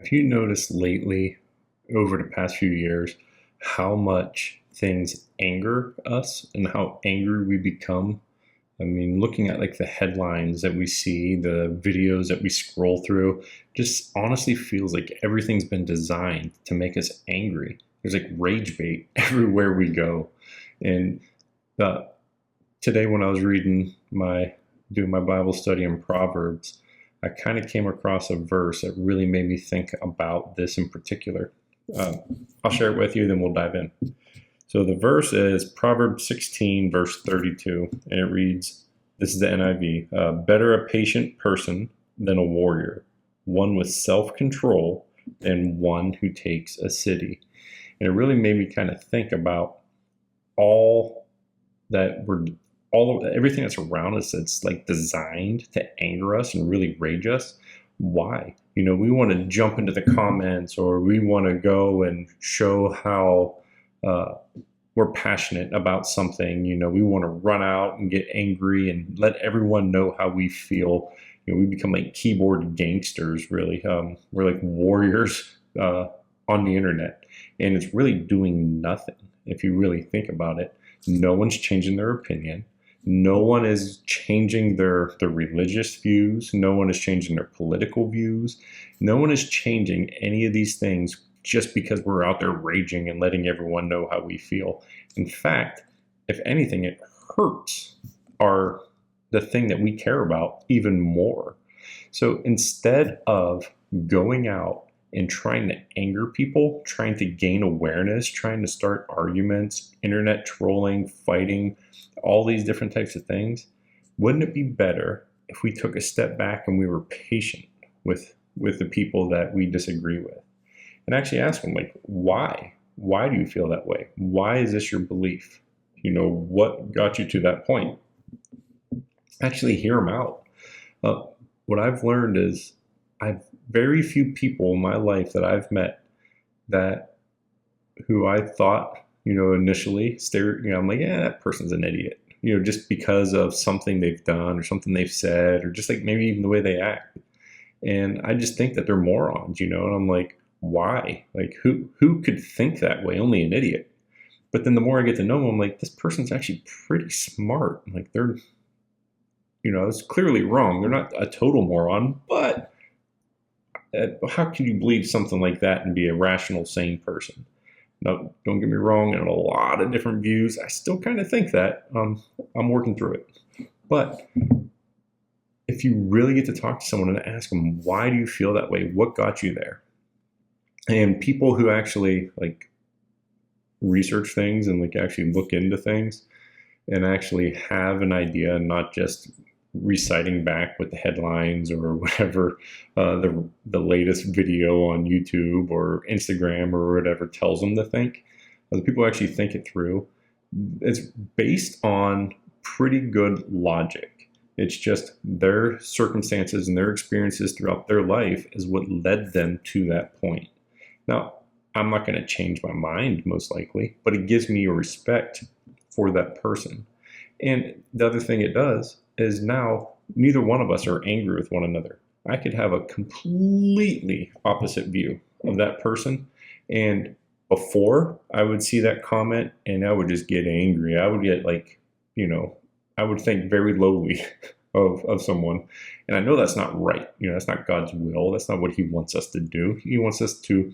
Have you noticed lately, over the past few years, how much things anger us and how angry we become? I mean, looking at like the headlines that we see, the videos that we scroll through, just honestly feels like everything's been designed to make us angry. There's like rage bait everywhere we go. And uh, today, when I was doing my Bible study in Proverbs, I kind of came across a verse that really made me think about this in particular. Uh, I'll share it with you, then we'll dive in. So the verse is Proverbs 16, verse 32, and it reads, this is the NIV, better a patient person than a warrior, one with self-control than one who takes a city. And it really made me kind of think about all that we're all of everything that's around us that's like designed to anger us and really rage us. Why? We want to jump into the comments, or we want to go and show how uh, we're passionate about something. We want to run out and get angry and let everyone know how we feel. We become like keyboard gangsters, really. We're like warriors on the internet, and it's really doing nothing if you really think about it. No one's changing their opinion. No one is changing their religious views. No one is changing their political views. No one is changing any of these things just because we're out there raging and letting everyone know how we feel. In fact, if anything, it hurts the thing that we care about even more. So instead of going out and trying to anger people, trying to gain awareness, trying to start arguments, internet trolling, fighting, all these different types of things, wouldn't it be better if we took a step back and we were patient with the people that we disagree with and actually ask them, like, why? Why do you feel that way? Why is this your belief? What got you to that point? Actually hear them out. Uh, what I've learned is I've very few people in my life that I've met that who I thought, initially I'm like, yeah, that person's an idiot, just because of something they've done or something they've said, or just like maybe even the way they act. And I just think that they're morons, and I'm like, why? Like, who could think that way? Only an idiot. But then the more I get to know them, I'm like, this person's actually pretty smart. Like, they're, it's clearly wrong. They're not a total moron, but how can you believe something like that and be a rational, sane person? No, don't get me wrong. In a lot of different views, I still kind of think that. I'm working through it. But if you really get to talk to someone and ask them, why do you feel that way? What got you there? And people who actually like research things and like actually look into things and actually have an idea and not just reciting back with the headlines or whatever the latest video on YouTube or Instagram or whatever tells them to think. The people who actually think it through, it's based on pretty good logic. It's just their circumstances and their experiences throughout their life is what led them to that point. Now, I'm not going to change my mind, most likely, but it gives me a respect for that person. And the other thing it does is now neither one of us are angry with one another. I could have a completely opposite view of that person. And before I would see that comment and I would just get angry. I would get like, I would think very lowly of someone. And I know that's not right. That's not God's will. That's not what he wants us to do. He wants us to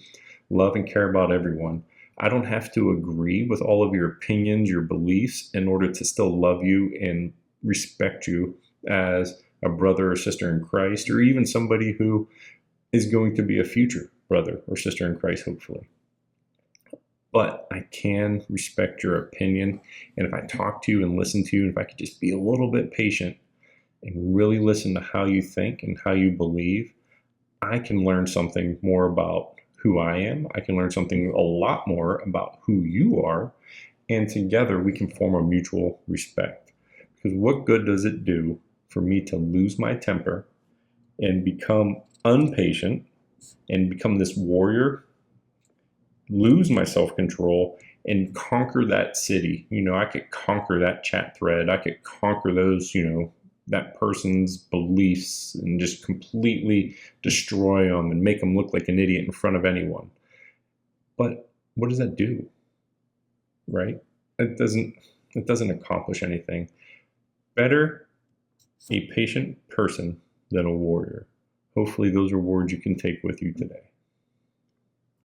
love and care about everyone. I don't have to agree with all of your opinions, your beliefs, in order to still love you and respect you as a brother or sister in Christ, or even somebody who is going to be a future brother or sister in Christ, hopefully. But I can respect your opinion. And if I talk to you and listen to you, and if I could just be a little bit patient and really listen to how you think and how you believe, I can learn something more about who I am. I can learn something a lot more about who you are. And together we can form a mutual respect. Because what good does it do for me to lose my temper and become impatient and become this warrior, lose my self-control, and conquer that city? I could conquer that chat thread. I could conquer those, that person's beliefs and just completely destroy them and make them look like an idiot in front of anyone. But what does that do? Right? It doesn't accomplish anything. Better a patient person than a warrior. Hopefully those are words you can take with you today.